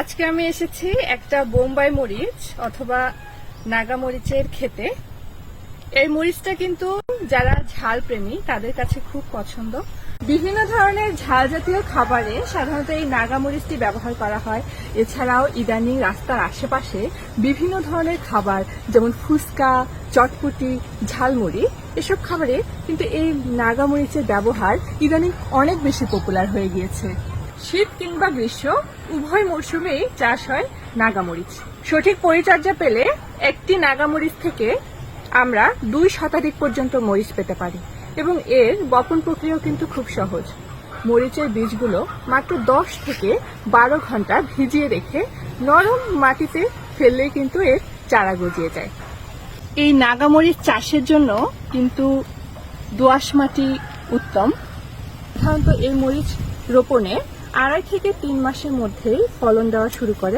আজকে আমি এসেছি একটা বোম্বাই মরিচ অথবা নাগা মরিচের খেতে। এই মরিচটা কিন্তু যারা ঝাল প্রেমী তাদের কাছে খুব পছন্দ। বিভিন্ন ধরনের ঝাল জাতীয় খাবারে সাধারণত এই নাগা মরিচটি ব্যবহার করা হয়। এছাড়াও ইদানিং রাস্তার আশেপাশে বিভিন্ন ধরনের খাবার যেমন ফুচকা, চটপটি, ঝালমুড়ি এসব খাবারে কিন্তু এই নাগা মরিচের ব্যবহার ইদানিং অনেক বেশি পপুলার হয়ে গিয়েছে। শীত কিংবা গ্রীষ্ম উভয় মরশুমেই চাষ হয় নাগামরিচ। সঠিক পরিচর্যা পেলে একটি নাগামরিচ থেকে আমরা 2 শতাধিক পর্যন্ত মরিচ পেতে পারি এবং এর বপন প্রক্রিয়াও কিন্তু খুব সহজ। মরিচের বীজগুলো মাত্র 10 থেকে 12 ঘন্টা ভিজিয়ে রেখে নরম মাটিতে ফেললেই কিন্তু এর চারা গজিয়ে যায়। এই নাগামরিচ চাষের জন্য কিন্তু দোআঁশ মাটি উত্তম। সাধারণত এই মরিচ রোপণে 2.5 থেকে 3 মাসের মধ্যেই ফলন দেওয়া শুরু করে।